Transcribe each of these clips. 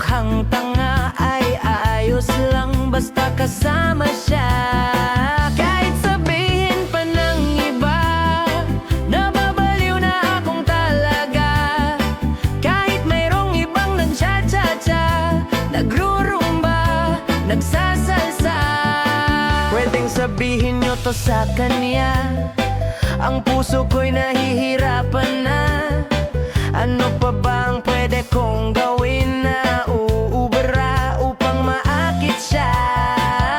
mukhang tanga ay ayos lang basta kasama siya. Kahit sabihin pa ng iba, nababaliw na akong talaga. Kahit mayroong ibang nag-cha-cha-cha, nagrurumba, nagsasalsa. Pwedeng sabihin nyo to sa kanya, ang puso ko'y nahihirapan na. Ano pa bang pwede kong gawin na uubra upang maakit siya?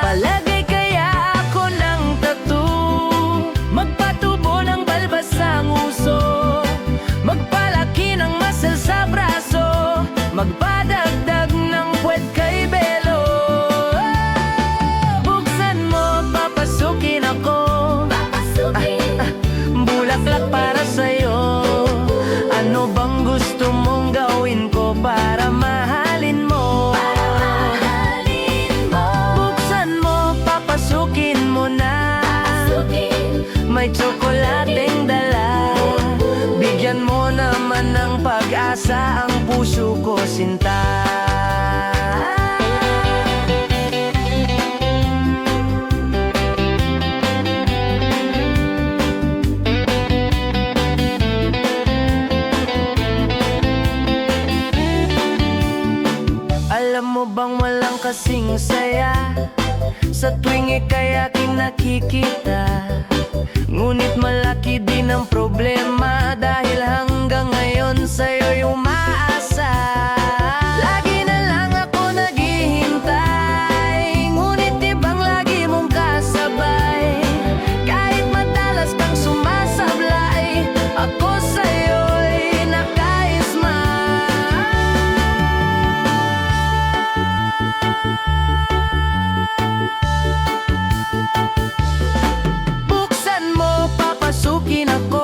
Palagay kaya ako ng tattoo, magpatubo ng balbas sa nguso, magpalaki ng muscle sa braso, magpadagdag ng puwet kay belo. Buksan mo, papasukin ako, bulaklak para sa'yo. Ano bang gusto mong gawin ko para mahalin mo? Buksan mo, papasukin mo na. May tsokolateng dala. Bigyan mo naman ng pag-asa ang puso ko, sinta. Alam mo bang walang kasing saya sa tuwing ika'y aking nakikita? Ngunit malaki din ang problema dahil hanggang ngayon sa'yo'y umaasa. Lagi na lang ako naghihintay, ngunit ibang lagi mong kasabay. Kahit madalas kang sumasablay, ako sa'yo'y nakaisma. Buksan mo, papasukin ako,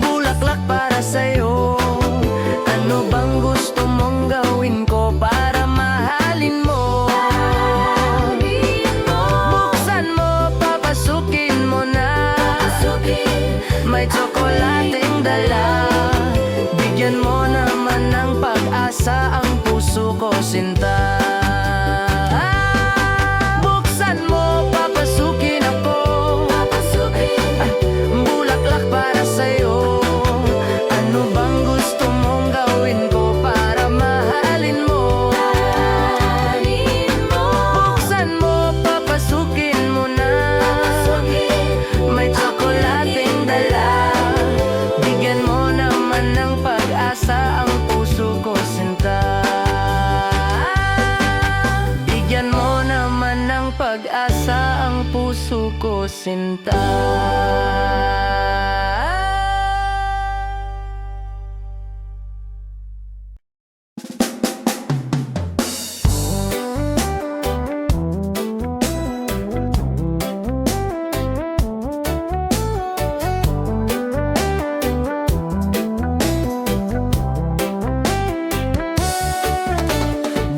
bulaklak para sa'yo. Ano bang gusto mong gawin ko para mahalin mo? Buksan mo, papasukin mo na. May tsokolating dala. Bigyan mo naman ng pag-asa ang puso ko, sinta. Buksan mo, papasukin ako, bulaklak para sa'yo. Ano bang gusto mong gawin ko para mahalin mo? Buksan mo, papasukin mo na. May tsokolating dala. Bigyan mo naman ng pag-asa ang puso ko, sinta. Bigyan mo naman ng pag-asa ang puso ko, sinta.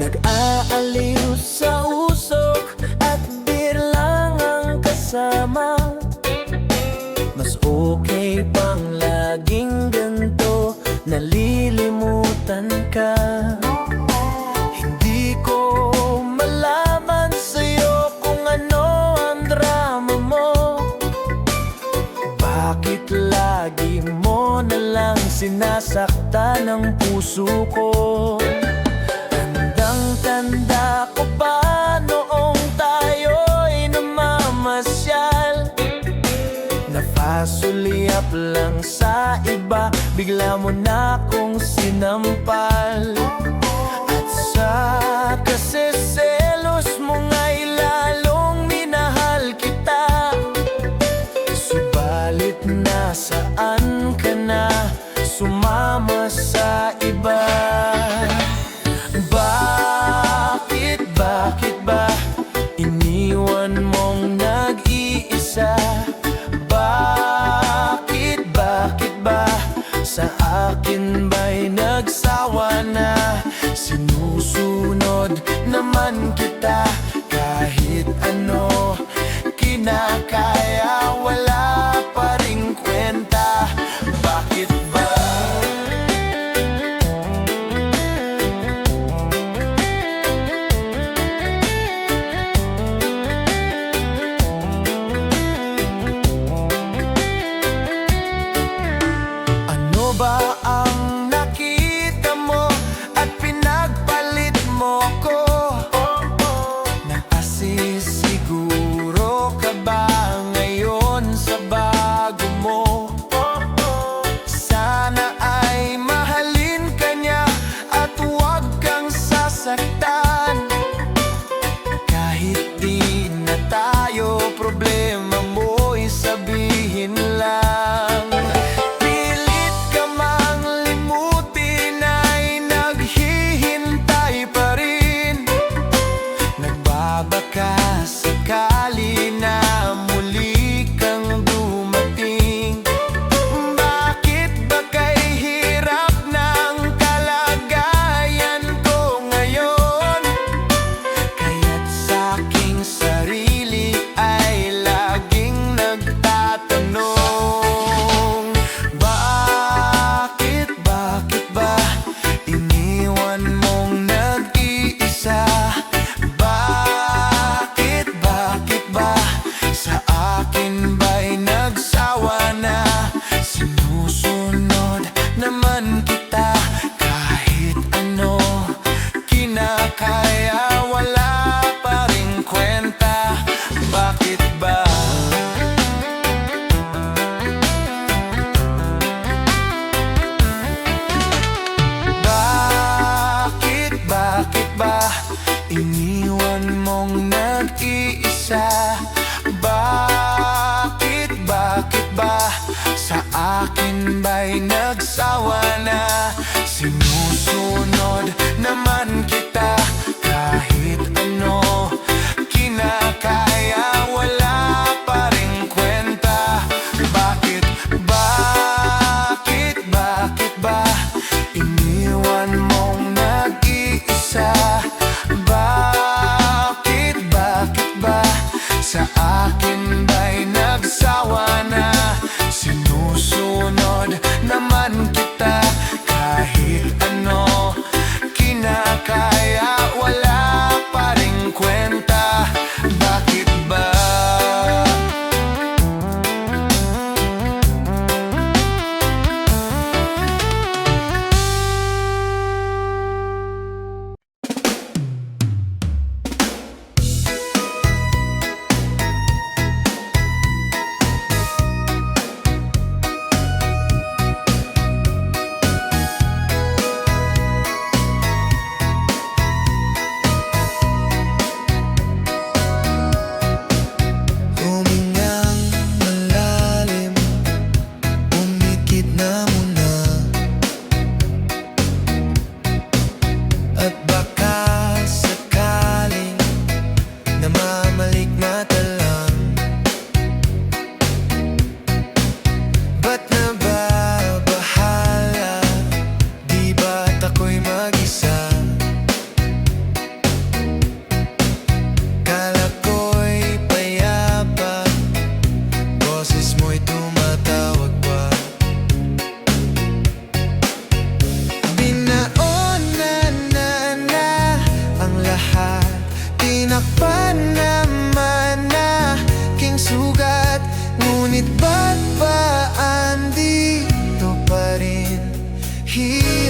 Nag-aaliw sa usok at beer lang ang kasama. Mas okay pang laging ganito, nalilimutan ka. Hindi ko malaman sa'yo kung ano ang drama mo. Bakit lagi mo nalang sinasaktan ang puso ko? Tanda ko pa noong tayo'y namamasyal, napasulyap lang sa iba, bigla mo na akong sinampal. At sa kasiselos mo nga'y lalong minahal kita. Subalit nasaan ka na, sumama sa iba? Bakit ba iniwan mong nag-iisa? Bakit ba sa akin ba'y nagsawa na? Sinusunod naman kita kahit ano kinakaya, wala pa ring kwenta. Bakit ba?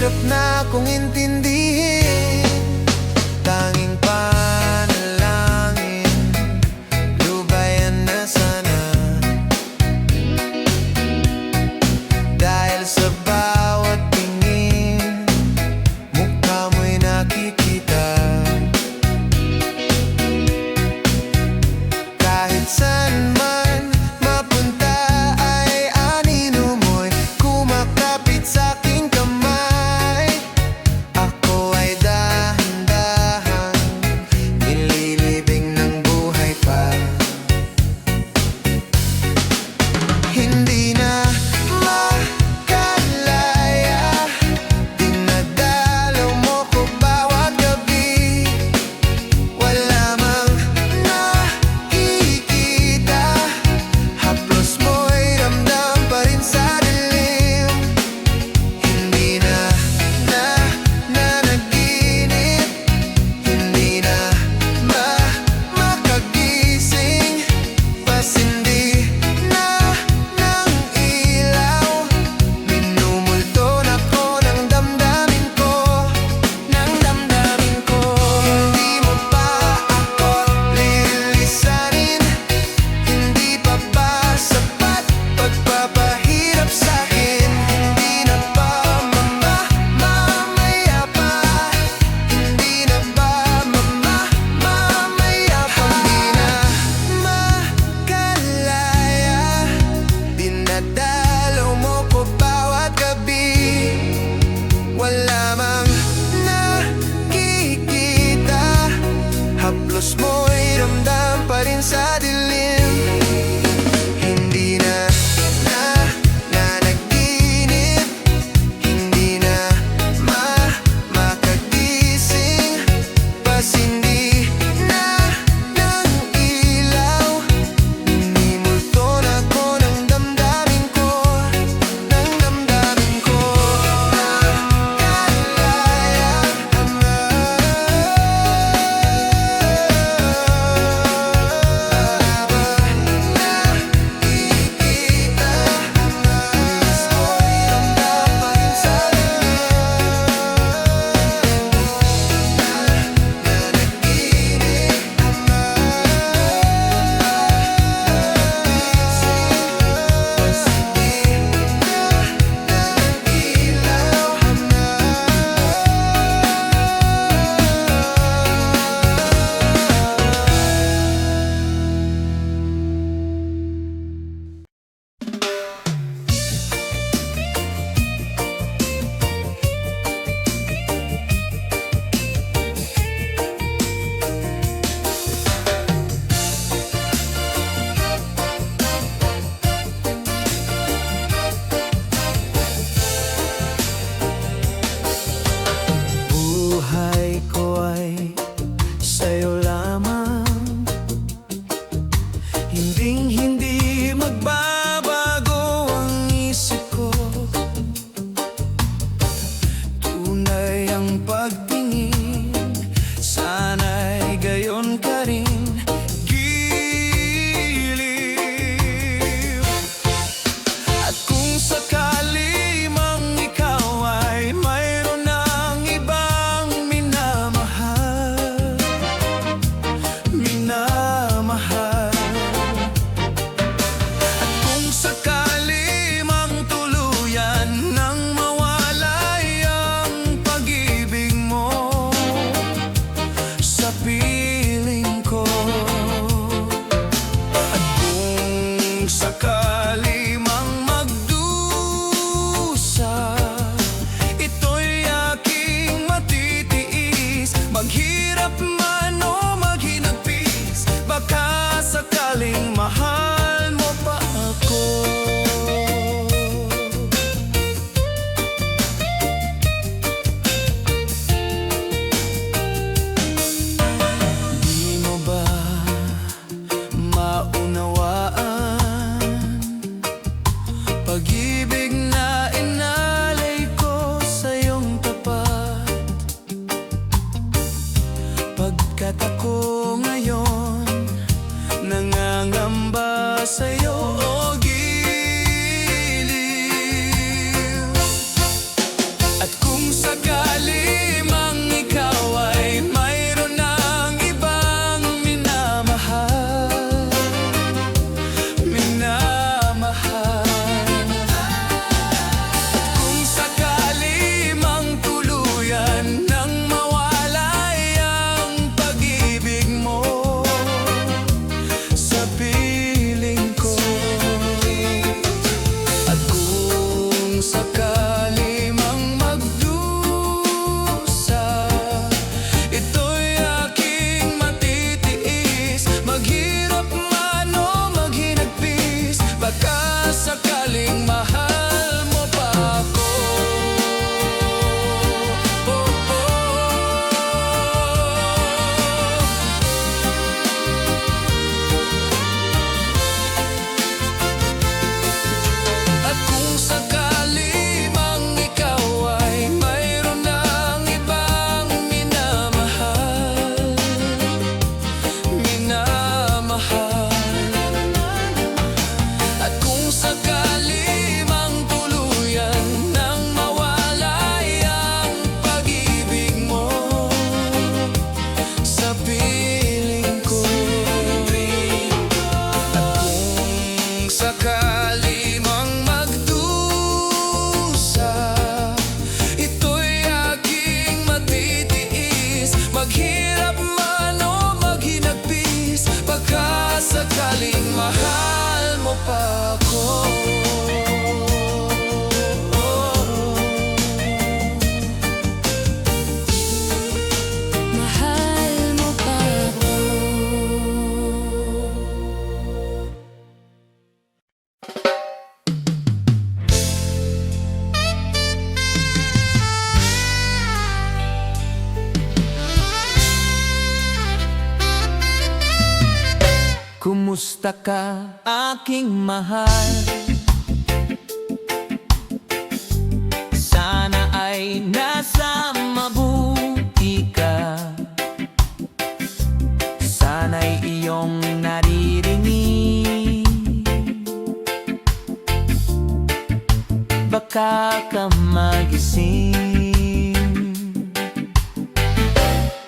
Hirap na akong intindihin, tanging panalangin, lubayan na sana. Dahil sa bawat tingin, mukha mo'y nakikita. Kahit saan man mapunta ay anino mo'y kumakapit sa'king kamay. Ako ay dahan-dahan Kumusta ka, aking mahal? Sana ay nasa mabuti ka. Sana'y iyong naririnig, baka ka magising.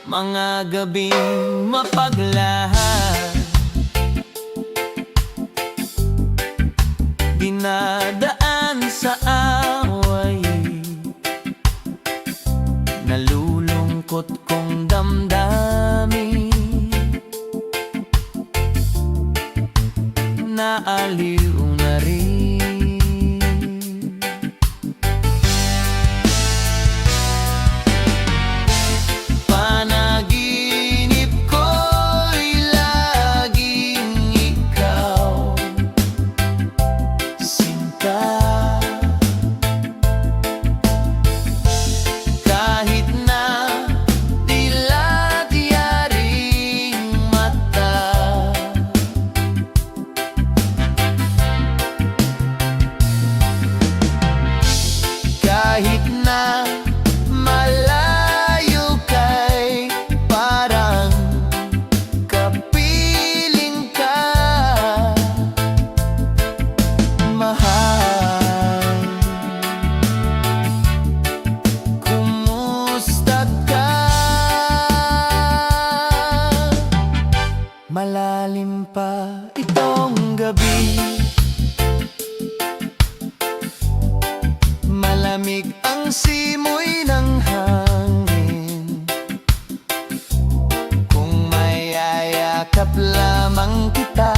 Mga gabing mapaglahad, dinadaan sa away, nalulungkot kong damdamin, naaliw na rin. Panaginip ko'y laging ikaw, sinta. Kahit na dilat yaring mata, kahit na malayo kay parang kapiling ka, mahal. Kumusta ka? Malalim pa itong gabi, malamig ang simoy ng hangin. Kung mayayakap lamang kita,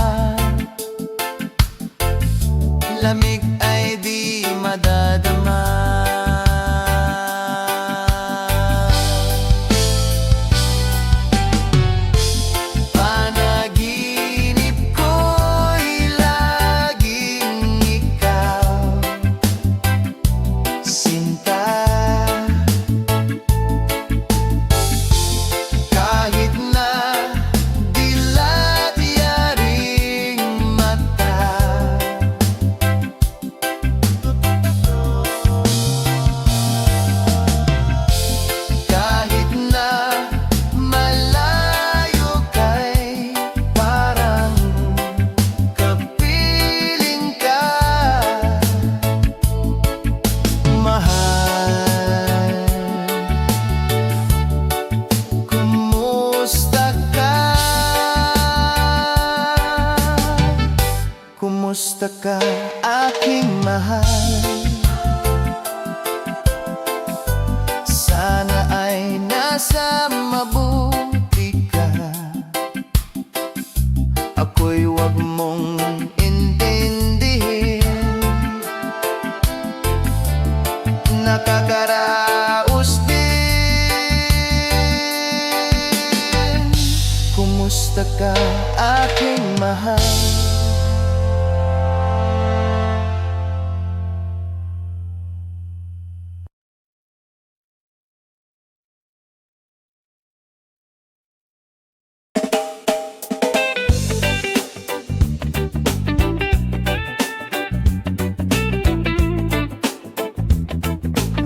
lamig ay di madadama. Panaginip ko'y laging ikaw, sinta. Kahit na dilat yaring mata, kahit na malayo kay parang kapiling ka, mahal. Kumusta ka? Kumusta ka, aking mahal? Sana ay nasa mabuti ka. Ako'y wag mong intindihin, nakakaraos din. Kumusta ka, aking mahal?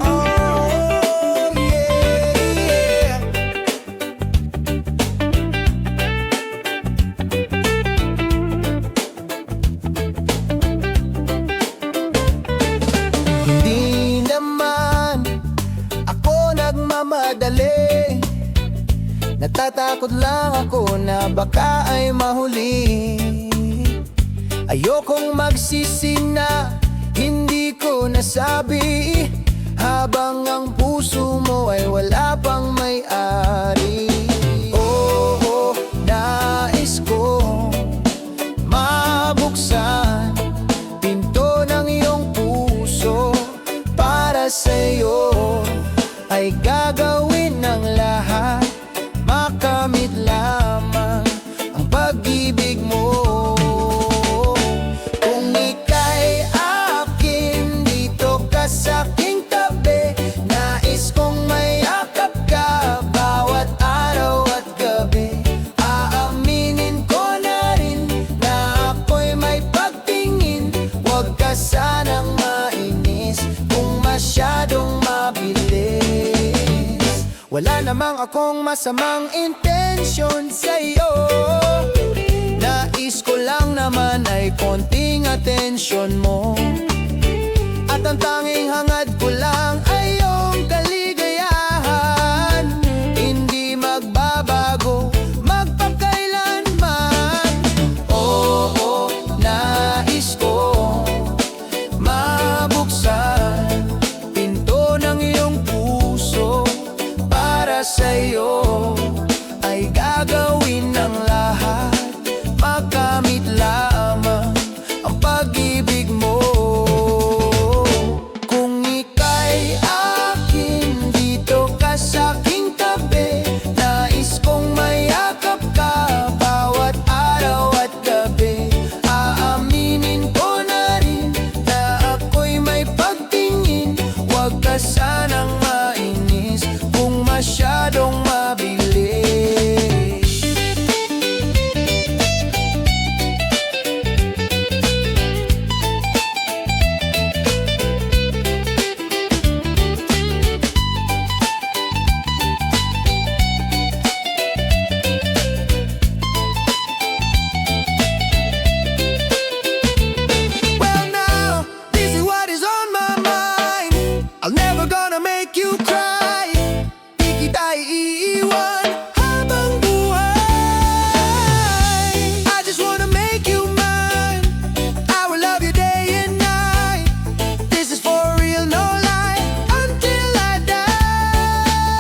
Oh, yeah. Hindi naman ako nagmamadali, natatakot lang ako na baka ay mahuli. Ayokong magsisi na hindi ko nasabi, habang ang puso mo ay wala pang may-ari. Oo, nais ko mabuksan pinto ng iyong puso para sa'yo. Ay gagawin ng lahat, makamit lamang ang pag-ibig mo. Kung ika'y akin, dito ka sa'king tabi, nais kong mayakap ka bawat araw at gabi. Aaminin ko na rin na Wala namang akong masamang intensyon sa'yo. Nais ko lang naman ay konting atensyon mo. At ang tanging hangad ko lang ay iyong kaligayahan. Hindi magbabago, magpakailanman. Oo, nais ko mabuksan pinto ng iyong puso. Para sa'yo ay gagawin ng lahat, makamit lamang ang pag-ibig mo. Kung ika'y akin, dito ka sa'king tabi. Nais kong mayakap ka bawat araw at gabi. Aaminin ko na rin na ako'y may pagtingin. Huwag ka sanang mainis kung masyadong mabilis. Well now, this is what is on my mind. I'm never gonna make you cry. Di kita iiwan habang buhay. I just wanna make you mine. I will love you day and night. This is for real, no lie, until I die.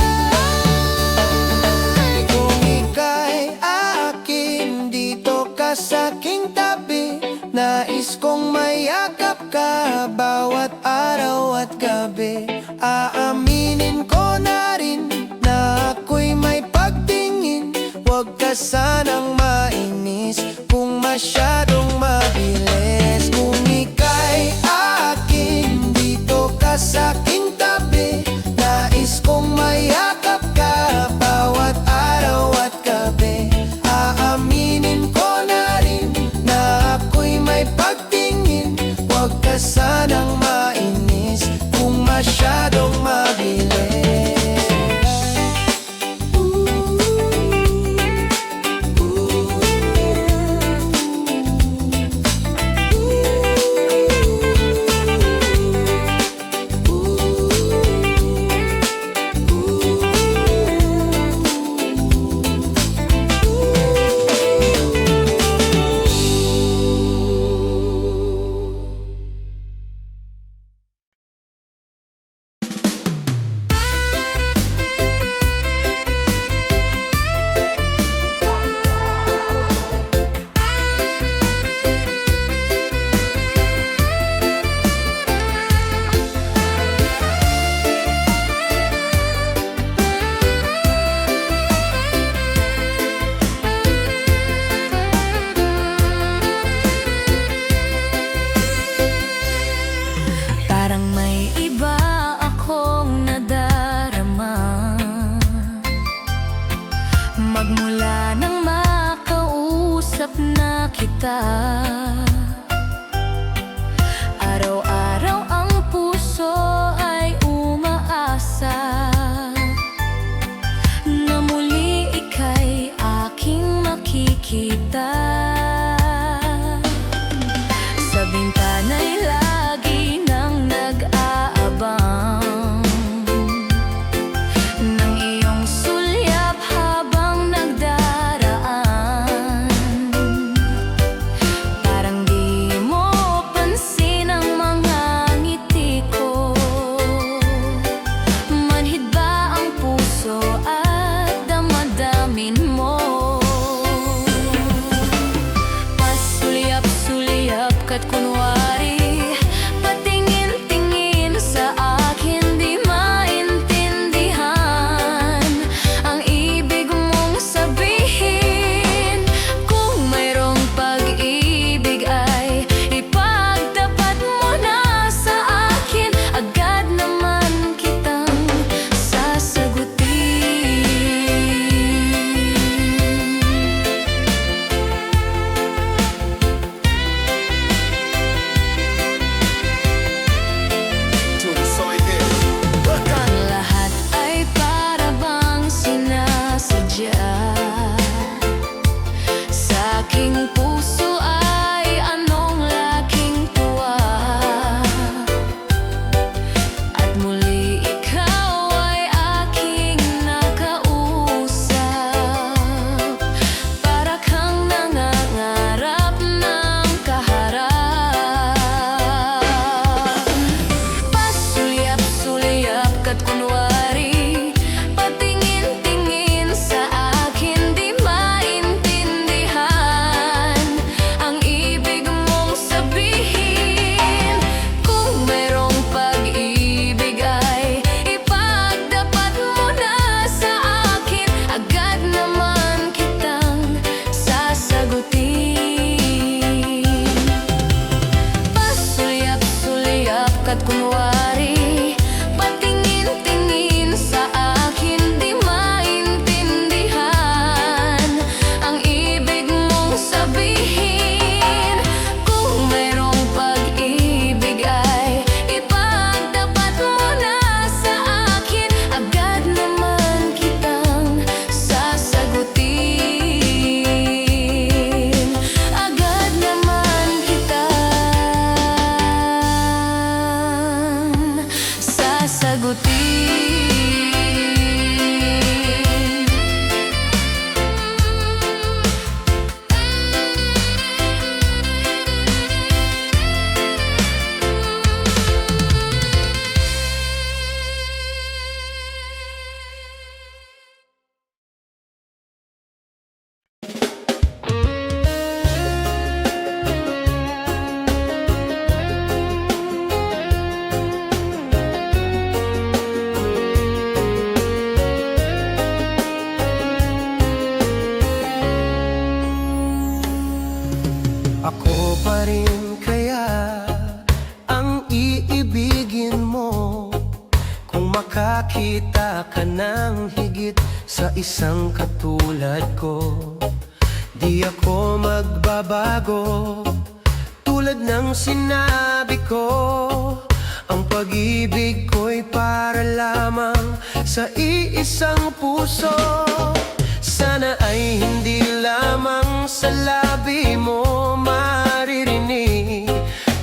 Kung ika'y akin, dito ka sa'king tabi. Nais kong mayakap ka bawat araw at gabi. Aaminin ko na rin na ako'y may pagtingin. Huwag ka sanang mainis kung masyadong mabilis. Kung ika'y akin, dito ka sa'king tabi. Nais kong mayakap ka bawat araw at gabi. Aaminin ko na rin na ako'y may pagtingin. Huwag ka sanang mainis kung masyadong mabilis. Parang may iba akong nadarama magmula nang makausap na kita. Araw-araw ang puso ay umaasa na muli ika'y aking makikita. Sa bintana'y lagi nang nag-aabang ng iyong sulyap habang nagdaraan. ng higit sa isang katulad ko. Di ako magbabago, tulad ng sinabi ko. Ang pag-ibig ko'y para lamang sa iisang puso. Sana ay hindi lamang sa labi mo maririnig.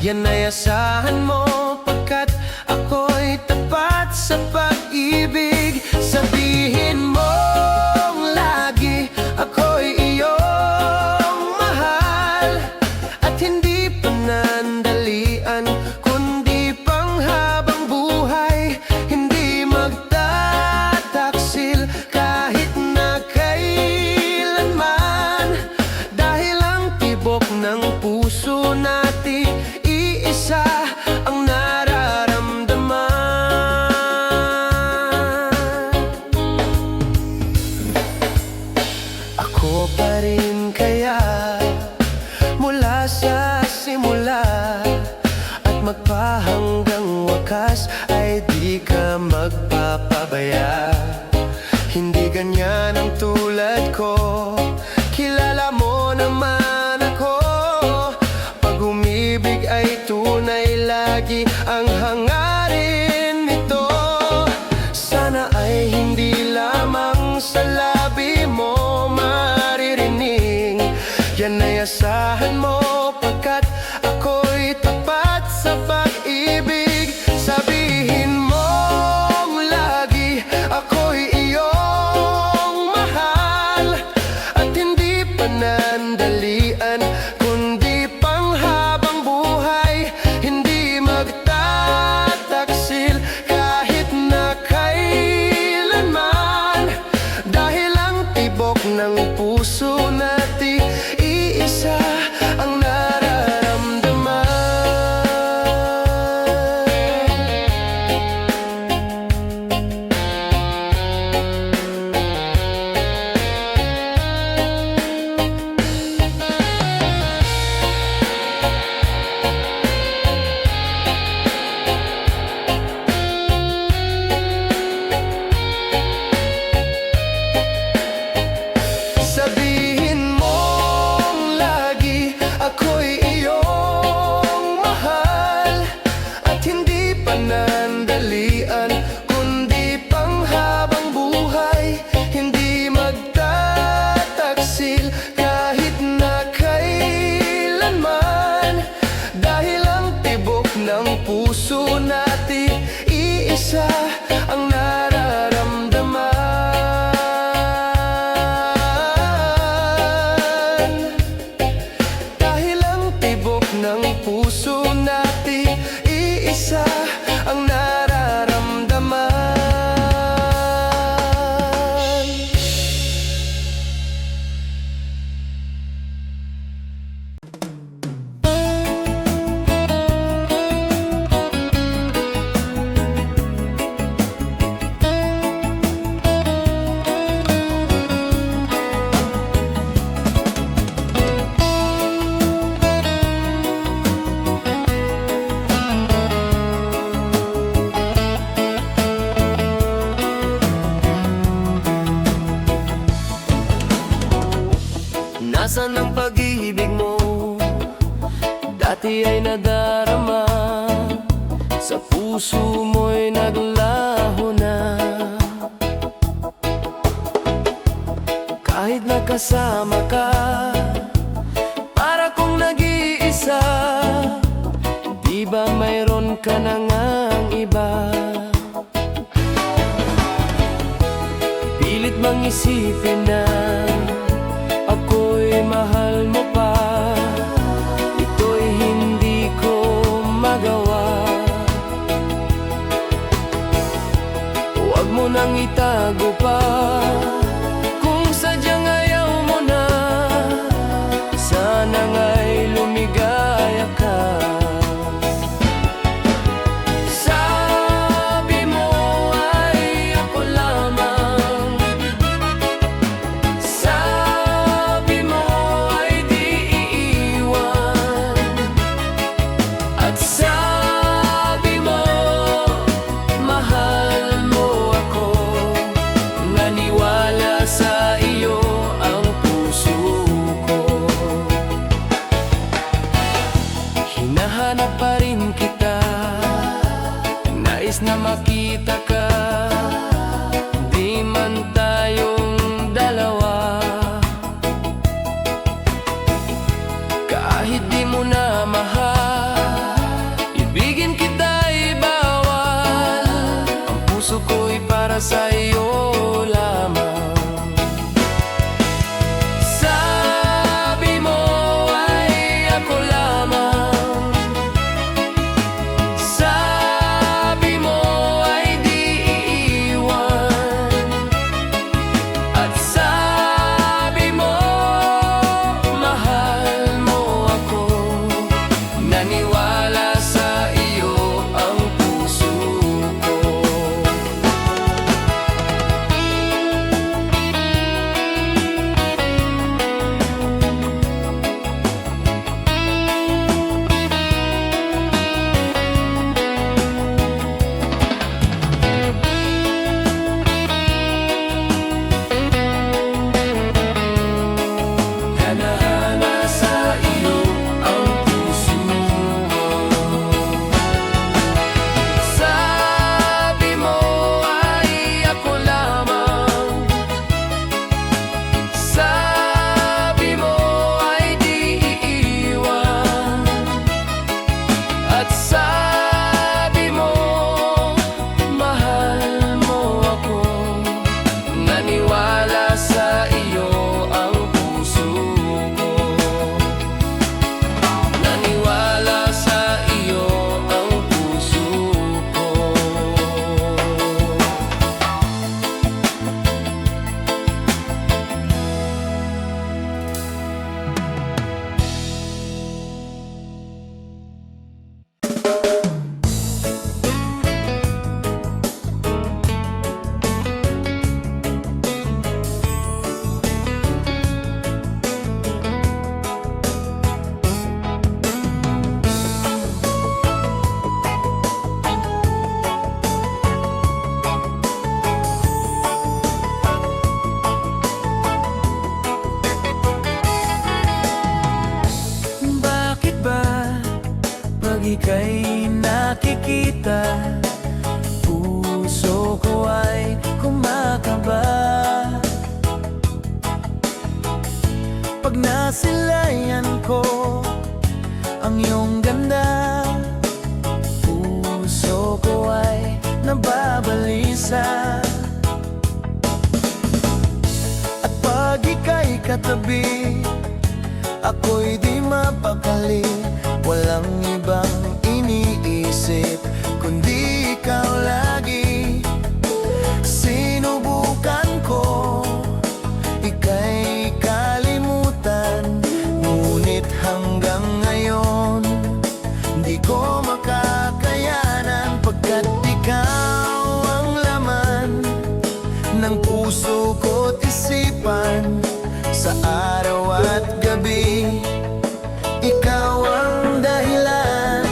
Yan ay asahan mo, pagkat ako'y tapat sa pag-ibig. Sabihin mong lagi ako'y iyong mahal, at hindi panandalian, kundi panghabang buhay. Hindi magtataksil kahit na kailanman, dahil ang tibok ng puso natin iisa ang nararamdaman. Ako pa rin kaya mula sa simula, at magpahanggang wakas ay di ka magpapabaya. Hindi ganyan ang tulad ko, kilala mo naman ako. Pag umibig ay tunay, lagi ang hangarin nito. Sana ay hindi lamang sa labi mo maririnig. Yan ay asahan mo, pagkat ako'y tapat sa pag-ibig. Sabihin mong lagi ako'y iyong mahal, at hindi panandalian, kundi panghabang buhay. Hindi magtataksil kahit na kailanman, dahil ang tibok ng puso natin iisa ang nararamdaman. Sabihin mong lagi ako'y iyong mahal, at hindi panandalian, kundi panghabang buhay. Hindi magtataksil kahit na kailanman, dahil ang tibok ng puso natin iisa ang nararamdaman. Dahil ang tibok ng puso natin iisa ang nararamdaman. Nasaan ang pag-ibig mo? Dati ay nadarama, sa puso mo'y naglaho na. Kahit nakasama ka, para kong nag-iisa. Di ba mayroon ka na ngang iba? Pilit mang isipin na ako'y mahal mo pa, ito'y hindi ko magawa. Huwag mo nang itago pa, kung sadyang ayaw mo na. Sana nga'y lumigaya ka. Sabi mo ay ako lamang, sabi mo ay di iiwan, at sabi mo mahal mo ako. nakikita, puso ko ay kumakaba. Pag nasilayan ko ang iyong ganda, puso ko ay nababalisa. At pag ika'y katabi, ako'y di mapakali. Walang ibang iniisip kundi ikaw lagi. Sinubukan ko ika'y kalimutan, ngunit hanggang ngayon di ko makakayanan. Pagkat ikaw ang laman ng puso ko't isipan, sa araw at gabi ikaw ang dahilan.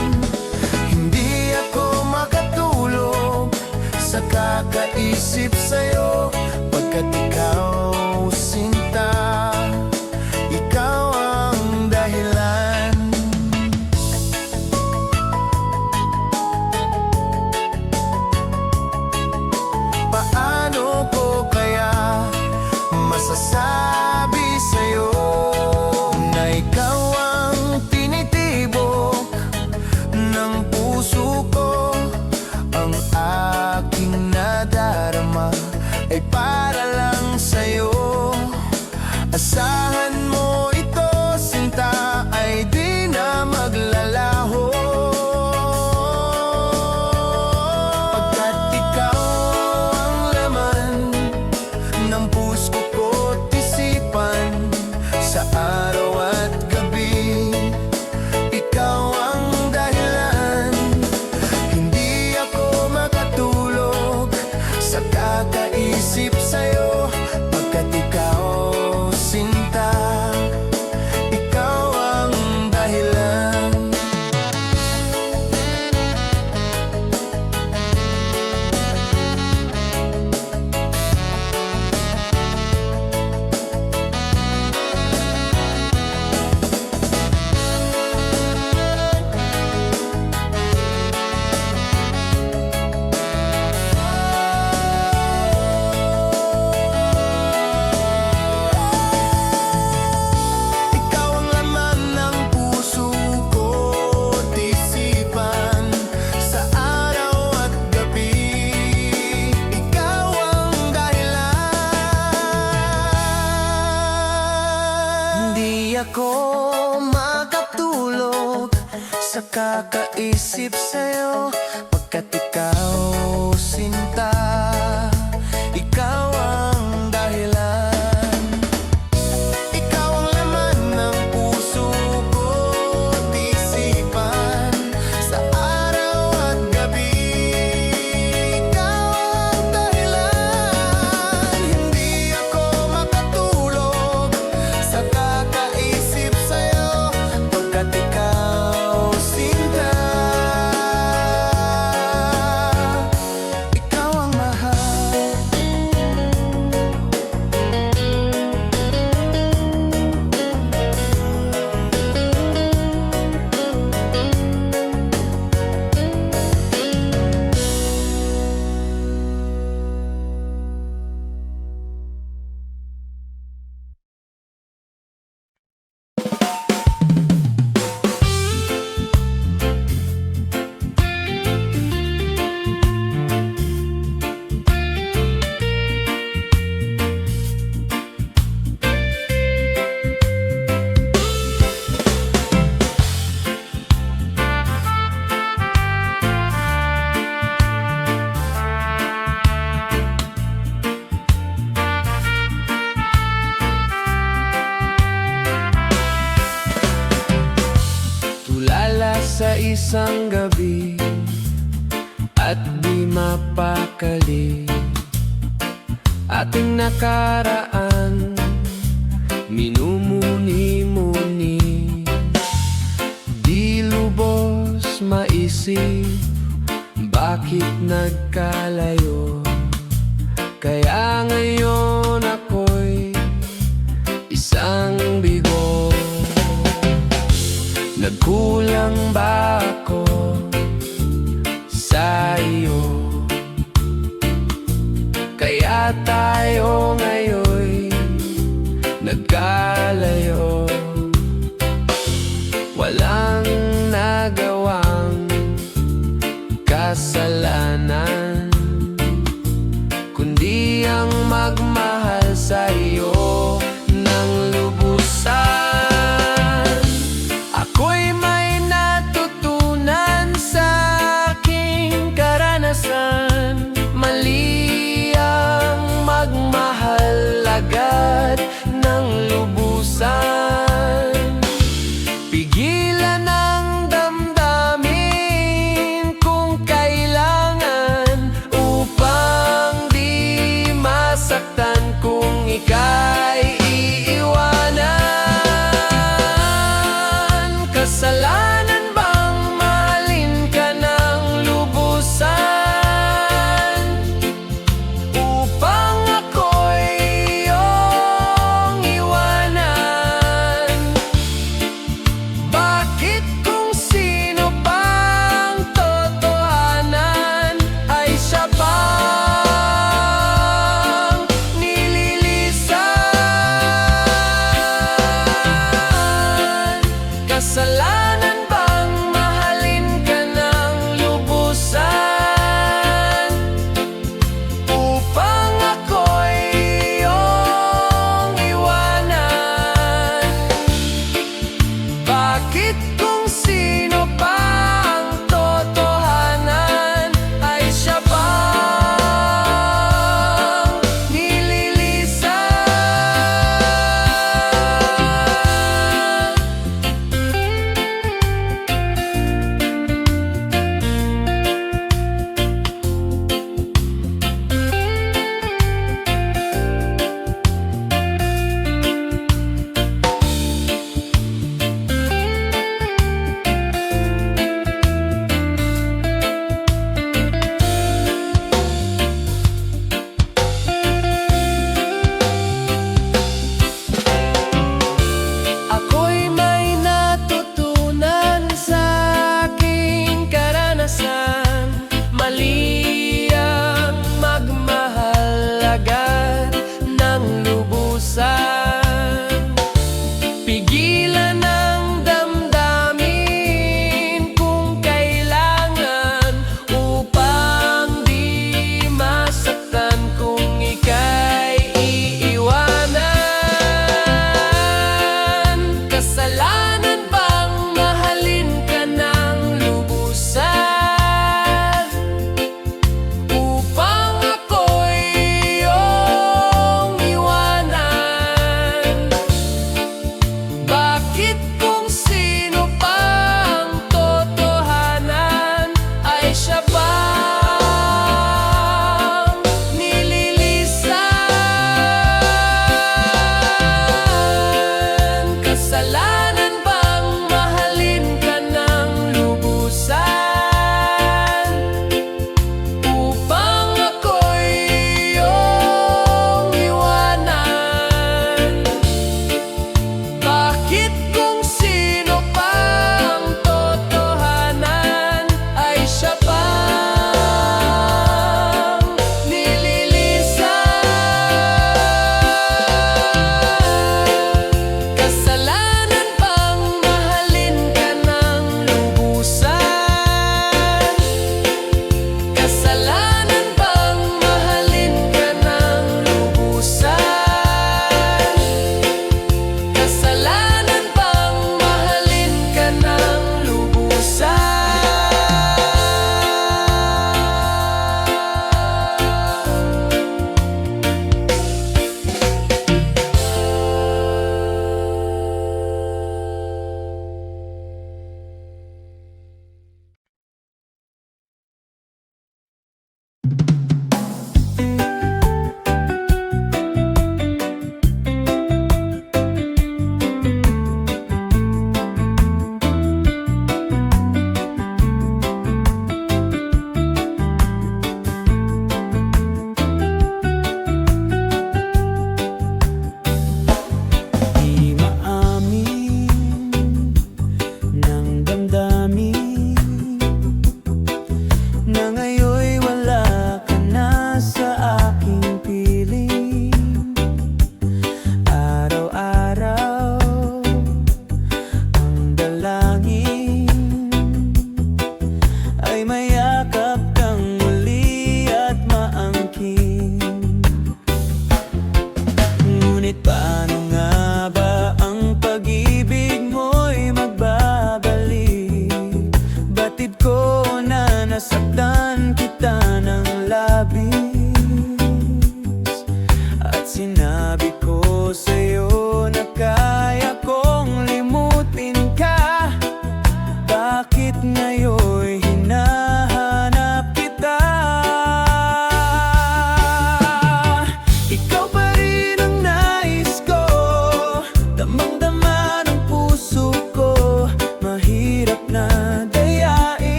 Hindi ako makatulog sa kakaisip sa'yo, pagkat ikaw, sinta, ikaw ang dahilan. Paano ko kaya masasabi sa'yo na ikaw ang tinitibok ng puso ko? Ang aking nadarama ay para lang sa'yo. Asahan mo ito, sinta, ay di na maglalaho, pagkat ikaw ang laman ng puso ko't isipan, sa araw at gabi ikaw ang dahilan. Hindi ako makatulog sa kakaisip sa'yo, pagkat ikaw, sinta, ikaw ang dahilan. Ikaw ang laman ng puso ko't isipan, sa araw at gabi ikaw ang dahilan. Hindi ako makatulog sa kakaisip sa'yo, pagkat ikaw, sinta, ikaw ang dahilan. Ikaw ang laman ng puso ko't isipan, sa araw at gabi ikaw ang dahilan. Hindi ako makatulog sa kakaisip sa'yo, pagkat ikaw, sinta, ikaw ang mahal. Tulala sa isang gabi at di mapakali, ating nakaraan minumuni-muni, di lubos maisip bakit nagkalayo. Kaya ngayon ako'y isang bigo. Nagkulang ba ako tayo ngayon nagkalayo. Walang nagawang kasalanan, kundi ang magmahal sa iyo ng lubusan. Ako'y may natutunan sa aking karanasan. Mali ang magmahal agad ng lubusan. Pigilan ang damdamin kung kailangan, upang di masaktan kung ika'y iiwanan. Kasalanan bang mahalin ka ng lubusan, upang ako'y iyong iwanan? Bakit kung sino pang totohanan ay siya pang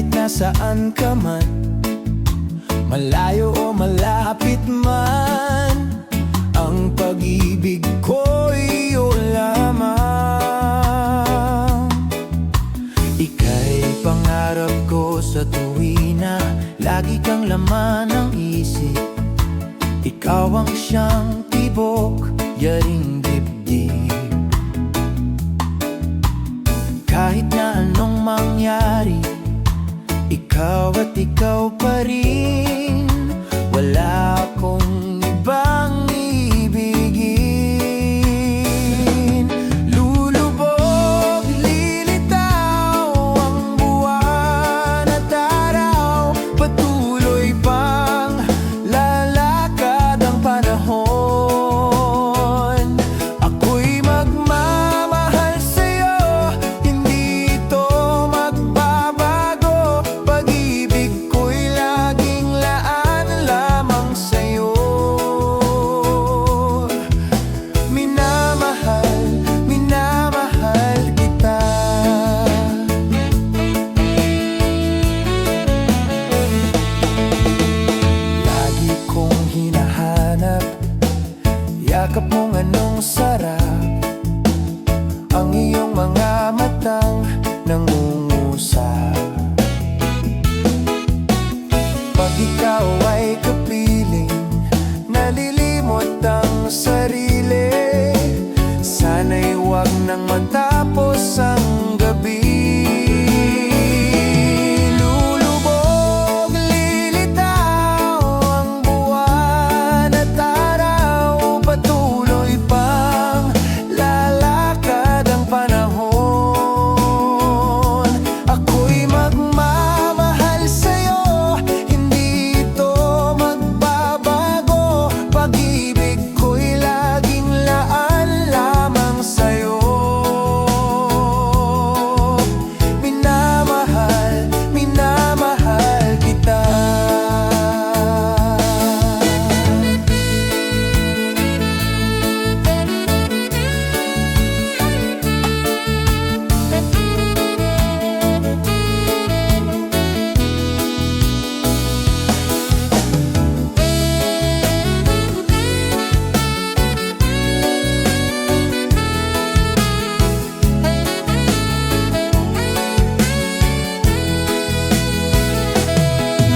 kahit nasaan ka man, malayo o malapit man, ang pag-ibig ko'y iyo lamang. Ika'y pangarap ko sa tuwina, lagi kang laman ng isip. Ikaw ang siyang tibok, yaring dibdib. Kahit na anong mangyari, ikaw at ikaw pa rin. Wala akong ibang ibigin. Lulubog, lilitaw ang buwan at araw, patuloy pang lalakad ang panahon. Ako'y magmamahal sa'yo, hindi ito magbabago. Pag-ibig ko'y laging laan lamang sa'yo. Minamahal, minamahal kita. Lagi kong hinahanap yakap mong anong sarap, ang iyong mga matang nangungusap. Pag ikaw ay kapiling, nalilimot ang sarili. Sana'y huwag nang matapos ang gabi. Lulubog, lilitaw ang buwan at araw, patuloy pang lalakad ang panahon. Ako'y magmamahal sa'yo, hindi ito magbabago. Pag-ibig ko'y laging laan lamang sa'yo. Minamahal, minamahal kita.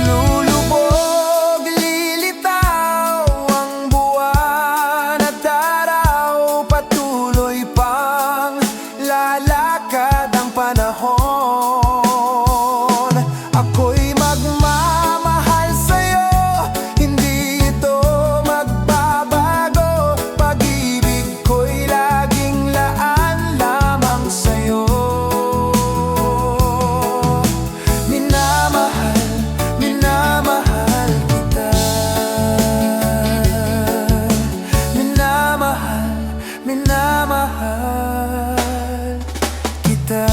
Lulubog, lilitaw ang buwan at araw, patuloy pang lalakad ang panahon. Ako'y magmamahal sa'yo, hindi ito magbabago. Pag-ibig ko'y laging laan lamang sa'yo. Minamahal, minamahal kita. Minamahal, minamahal kita.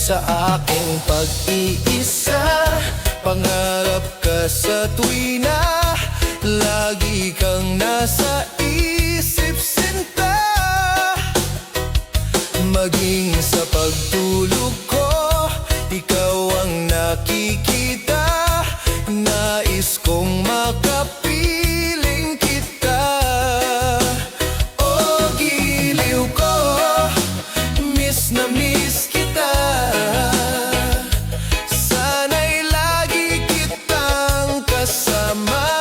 Sa aking pag-iisa, pangarap ka sa tuwina, lagi kang nasa isip, sinta. Maging sa pagtulog ko, ikaw ang nakikita. Nais kong makapiling kita. O giliw ko, miss na miss kita. Sana'y lagi kitang kasama.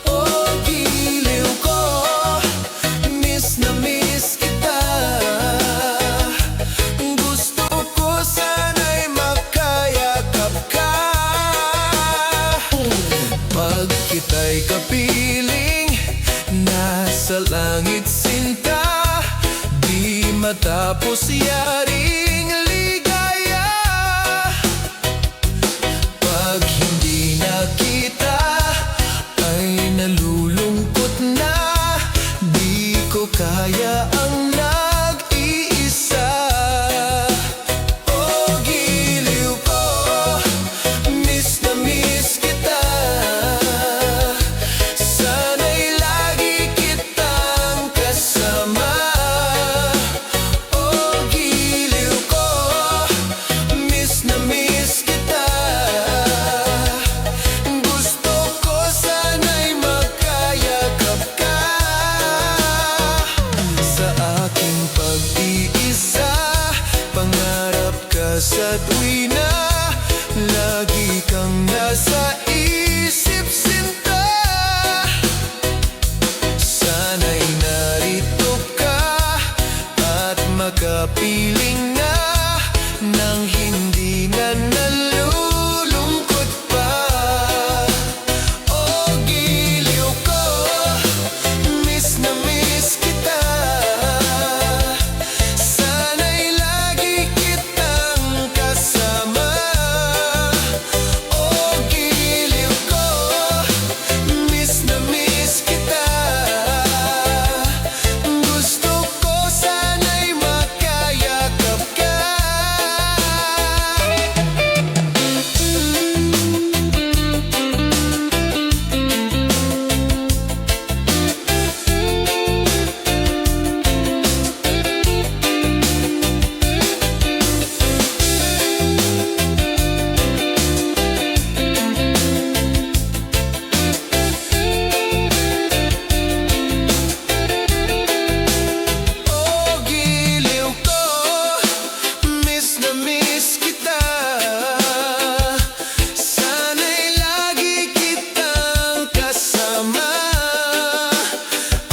O giliw ko, miss na miss kita. Gusto ko sana'y makayakap ka. Pag kita'y kapiling, sa langit sinta, di matapos yaring ligaya. Pag hindi nakita ay nalulungkot na, di ko kaya ang nag-iisa. Oh, giliw ko, miss na miss kita. Sana'y lagi kitang kasama. Oh, giliw ko, miss na miss kita. Gusto ko sana'y magkayakap ka. Sa aking pag-iisa, pangarap ka sa tuwina, lagi kang nasa isip sinta. Sana'y narito ka at makapiling na nang hindi na nalulungkot pa. Oh, giliw ko, miss na miss kita. Sana'y lagi kitang kasama. Oh, giliw ko, miss na miss kita. Gusto ko sana'y makayakap ka. Oh, giliw ko, miss na miss kita. Sana'y lagi kitang kasama.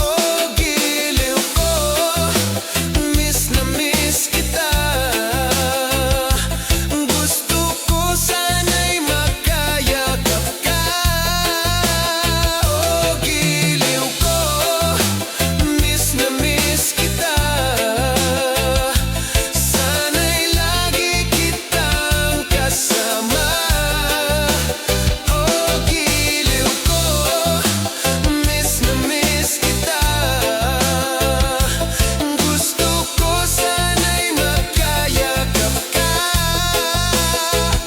Oh, giliw ko, miss na miss kita. Gusto ko sana'y makayakap ka. Oh, giliw ko, miss na miss kita. Sana'y lagi kitang kasama. Oh, giliw ko, miss na miss kita. Gusto ko sana'y makayakap ka.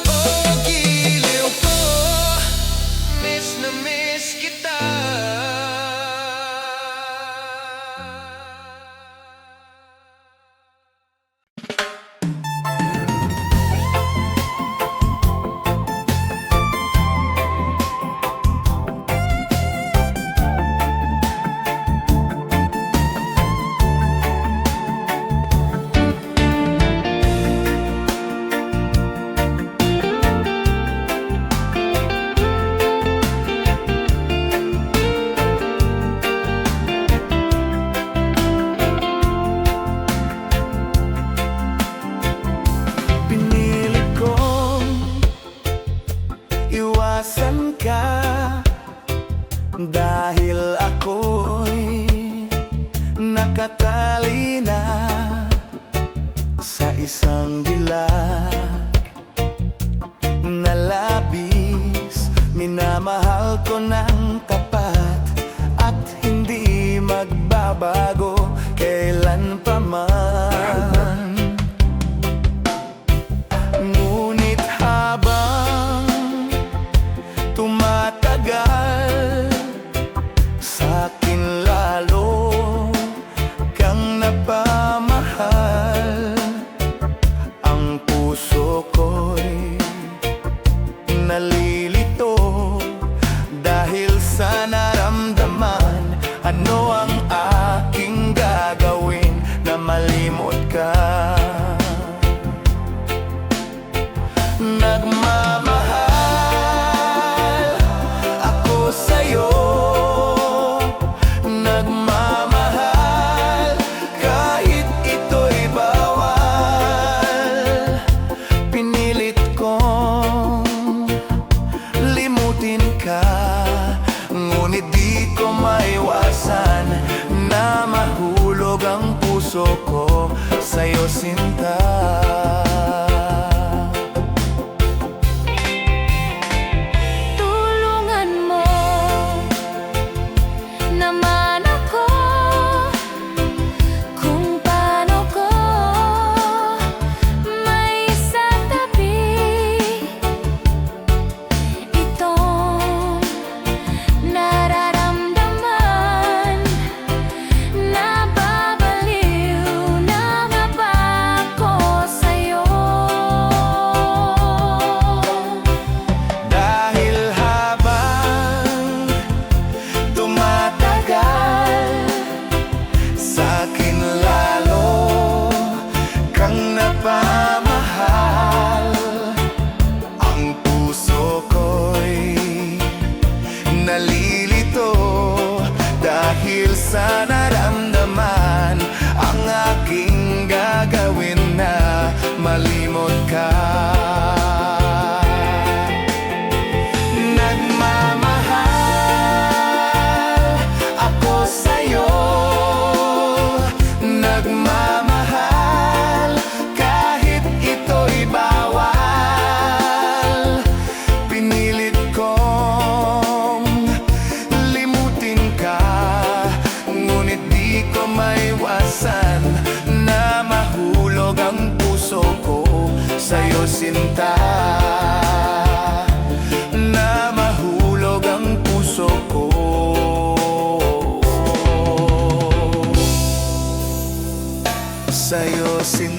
Oh, giliw ko, miss na miss kita. Pinili kong iwasan ka dahil ako'y nakatali na sa isang dilag na labis. Minamahal ko ng tapat at hindi magbabago kailan pa man. Ngunit habang tumatagal, sa'kin lalo kang napamahal. Ang puso ko'y nalilito dahil sa naramdaman. Ano ang aking gagawin na malimot ka? Nagmamahal ako sa'yo, nagmamahal kahit ito'y bawal. Pinilit kong limutin ka, ngunit di ko maiwasan na mahulog ang puso ko sa'yo, sinta. Tulungan mo naman ako kung paano ko maisatabi itong nararamdaman. Nababaliw na nga ba ako sa'yo? Dahil habang tumatagal, sa'kin lalo kang napamahal. Ang puso ko'y nalilito dahil sa naramdaman. Ang aking gagawin na malimot ka. Nagmamahal ako sa'yo, nagmamahal kahit ito'y bawal. Pinilit kong limutin ka, ngunit di ko maiwasan na mahulog ang puso ko sa'yo, sinta. Na mahulog ang puso ko sa'yo, sinta.